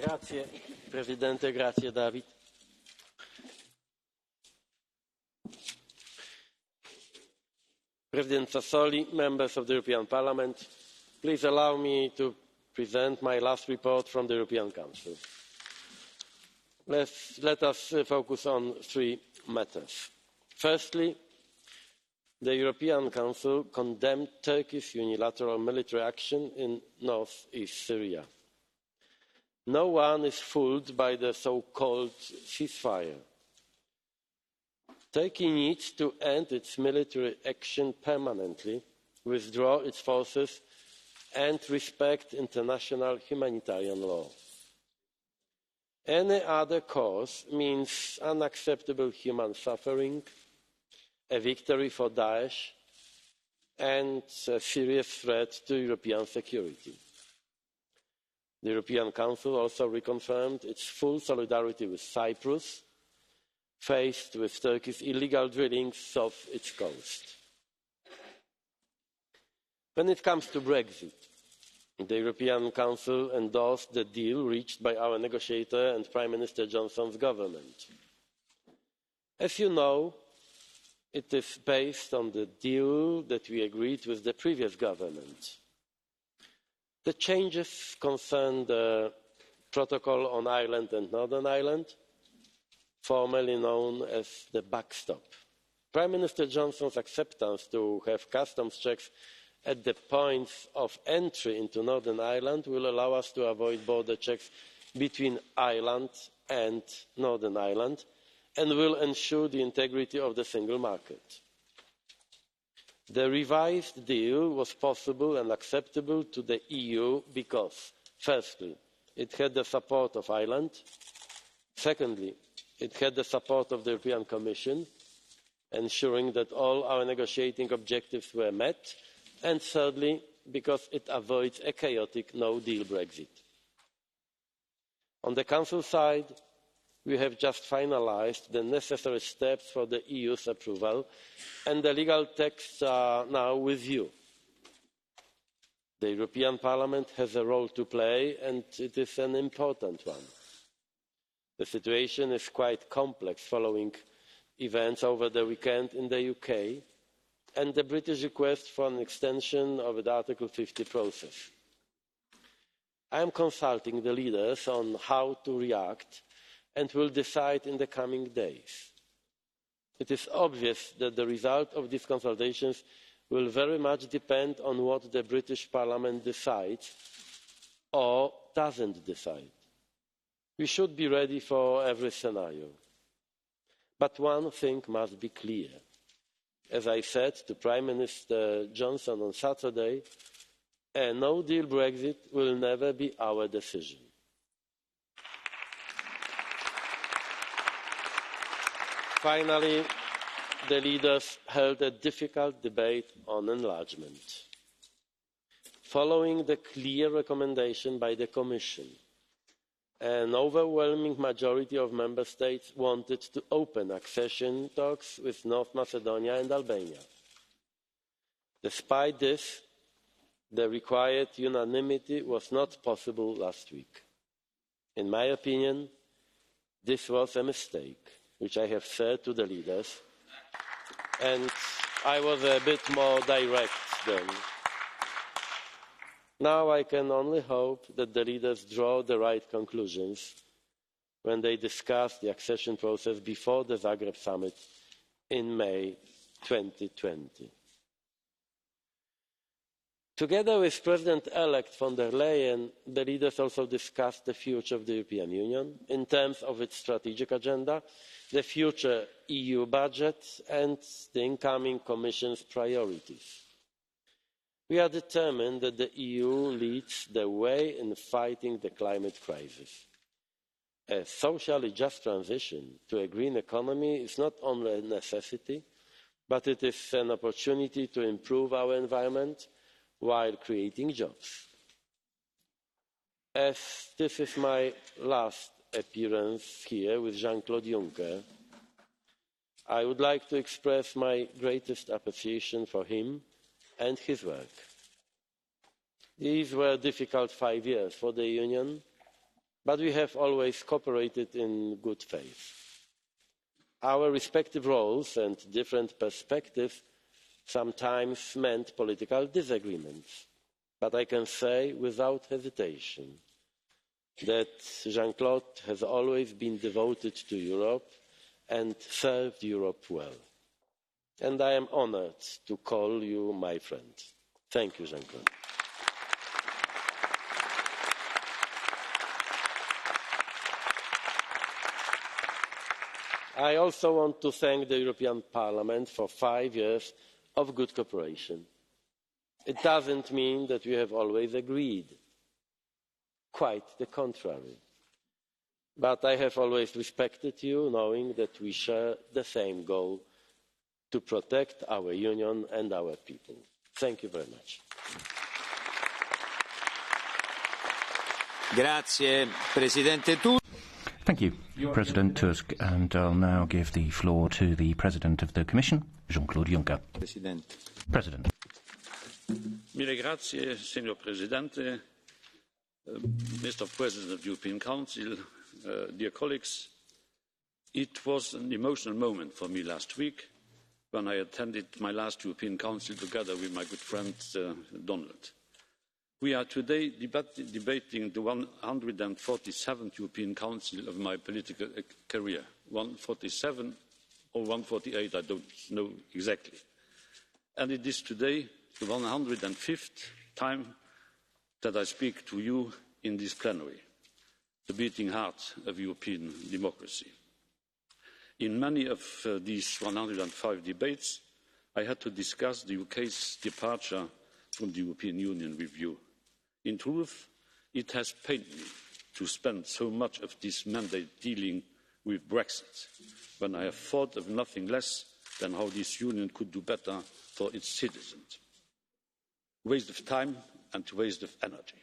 Grazie Presidente, grazie David. President Sassoli, members of the European Parliament, please allow me to present my last report from the European Council. Let us focus on three matters. Firstly, the European Council condemned Turkey's unilateral military action in north east Syria. No one is fooled by the so-called ceasefire. Turkey needs to end its military action permanently, withdraw its forces and respect international humanitarian law. Any other course means unacceptable human suffering, a victory for Daesh and a serious threat to European security. The European Council also reconfirmed its full solidarity with Cyprus, faced with Turkey's illegal drillings off its coast. When it comes to Brexit, the European Council endorsed the deal reached by our negotiator and Prime Minister Johnson's government. As you know, it is based on the deal that we agreed with the previous government. The changes concern the Protocol on Ireland and Northern Ireland, formerly known as the backstop. Prime Minister Johnson's acceptance to have customs checks at the points of entry into Northern Ireland will allow us to avoid border checks between Ireland and Northern Ireland and will ensure the integrity of the single market. The revised deal was possible and acceptable to the EU because, firstly, it had the support of Ireland, secondly, it had the support of the European Commission, ensuring that all our negotiating objectives were met, and thirdly, because it avoids a chaotic no-deal Brexit. On the Council side, we have just finalised the necessary steps for the EU's approval, and the legal texts are now with you. The European Parliament has a role to play, and it is an important one. The situation is quite complex following events over the weekend in the UK and the British request for an extension of the Article 50 process. I am consulting the leaders on how to react and will decide in the coming days. It is obvious that the result of these consultations will very much depend on what the British Parliament decides or doesn't decide. We should be ready for every scenario. But one thing must be clear. As I said to Prime Minister Johnson on Saturday, a no-deal Brexit will never be our decision. Finally, the leaders held a difficult debate on enlargement. Following the clear recommendation by the Commission, an overwhelming majority of Member States wanted to open accession talks with North Macedonia and Albania. Despite this, the required unanimity was not possible last week. In my opinion, this was a mistake, which I have said to the leaders, and I was a bit more direct then. Now I can only hope that the leaders draw the right conclusions when they discuss the accession process before the Zagreb summit in May 2020. Together with President-elect von der Leyen, the leaders also discussed the future of the European Union in terms of its strategic agenda, the future EU budget and the incoming Commission's priorities. We are determined that the EU leads the way in fighting the climate crisis. A socially just transition to a green economy is not only a necessity, but it is an opportunity to improve our environment while creating jobs. As this is my last appearance here with Jean-Claude Juncker, I would like to express my greatest appreciation for him and his work. These were difficult 5 years for the Union, but we have always cooperated in good faith. Our respective roles and different perspectives sometimes meant political disagreements, but I can say without hesitation that Jean-Claude has always been devoted to Europe and served Europe well. And I am honoured to call you my friend. Thank you, Jean-Claude. I also want to thank the European Parliament for 5 years of good cooperation. It doesn't mean that we have always agreed. Quite the contrary. But I have always respected you, knowing that we share the same goal, to protect our Union and our people. Thank you very much. Grazie, Presidente Tusk. Thank you, President Tusk. And I'll now give the floor to the President of the Commission, Jean-Claude Juncker. President. Mille grazie, Signor Presidente, Mr. President of the European Council, dear colleagues. It was an emotional moment for me last week when I attended my last European Council together with my good friend Donald. We are today debating the 147th European Council of my political career. 147 or 148, I don't know exactly. And it is today the 105th time that I speak to you in this plenary, the beating heart of European democracy. In many of these 105 debates, I had to discuss the UK's departure from the European Union with you. In truth, it has pained me to spend so much of this mandate dealing with Brexit, when I have thought of nothing less than how this union could do better for its citizens. Waste of time and waste of energy.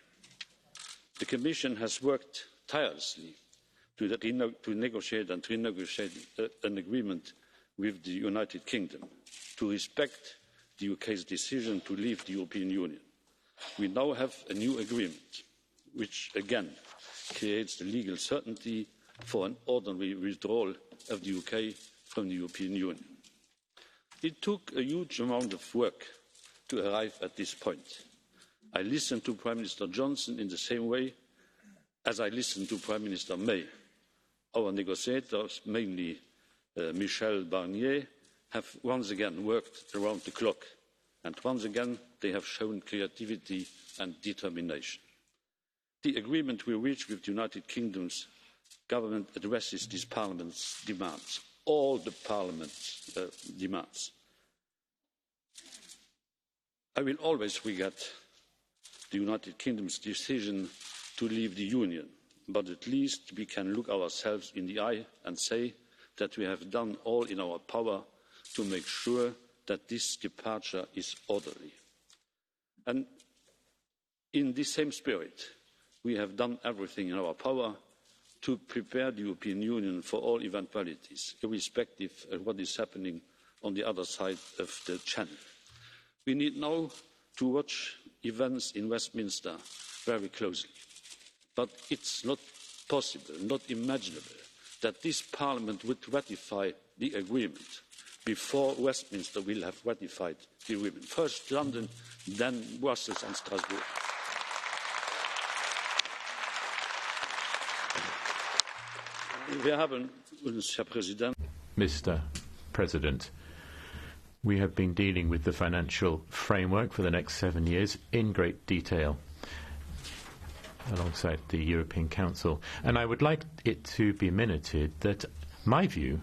The Commission has worked tirelessly to negotiate and renegotiate an agreement with the United Kingdom, to respect the UK's decision to leave the European Union. We now have a new agreement, which again creates the legal certainty for an ordinary withdrawal of the UK from the European Union. It took a huge amount of work to arrive at this point. I listened to Prime Minister Johnson in the same way as I listened to Prime Minister May. Our negotiators, mainly Michel Barnier, have once again worked around the clock, and once again they have shown creativity and determination. The agreement we reached with the United Kingdom's government addresses this Parliament's demands, all the Parliament's demands. I will always regret the United Kingdom's decision to leave the Union, but at least we can look ourselves in the eye and say that we have done all in our power to make sure that this departure is orderly. And in this same spirit, we have done everything in our power to prepare the European Union for all eventualities, irrespective of what is happening on the other side of the Channel. We need now to watch events in Westminster very closely. But it's not possible, not imaginable, that this Parliament would ratify the agreement before Westminster will have ratified the agreement. First London, then Brussels and Strasbourg. Mr. President, we have been dealing with the financial framework for the next 7 years in great detail alongside the European Council. And I would like it to be minuted that my view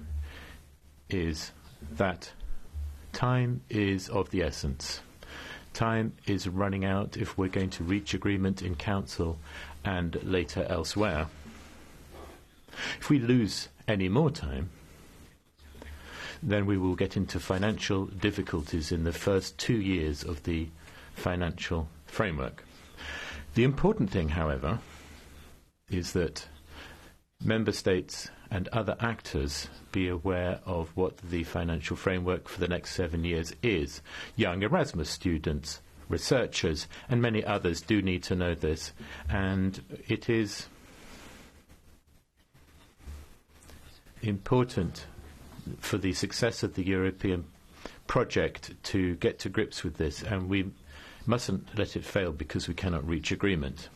is that time is of the essence. Time is running out if we're going to reach agreement in Council and later elsewhere. If we lose any more time, then we will get into financial difficulties in the first 2 years of the financial framework. The important thing, however, is that Member States and other actors be aware of what the financial framework for the next 7 years is. Young Erasmus students, researchers, and many others do need to know this. And it is important for the success of the European project to get to grips with this, and we mustn't let it fail because we cannot reach agreement.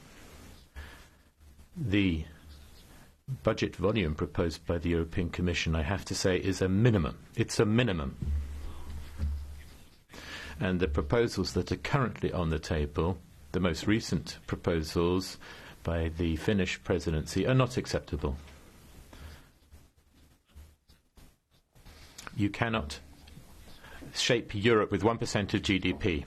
The budget volume proposed by the European Commission, I have to say, is a minimum. It's a minimum. And the proposals that are currently on the table, the most recent proposals by the Finnish presidency, are not acceptable. You cannot shape Europe with 1% of GDP.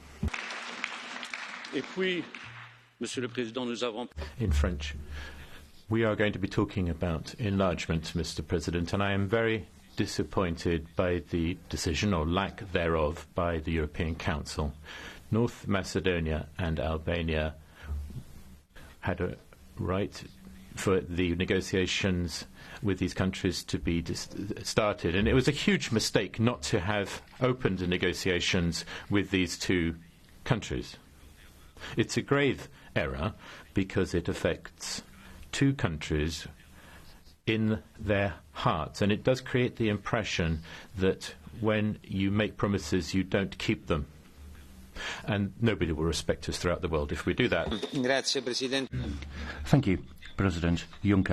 In French, we are going to be talking about enlargement, Mr. President, and I am very disappointed by the decision, or lack thereof, by the European Council. North Macedonia and Albania had a right for the negotiations with these countries to be started, and it was a huge mistake not to have opened the negotiations with these two countries. It's a grave error because it affects two countries in their hearts, and it does create the impression that when you make promises you don't keep them, and nobody will respect us throughout the world if we do that. Thank you, President Juncker.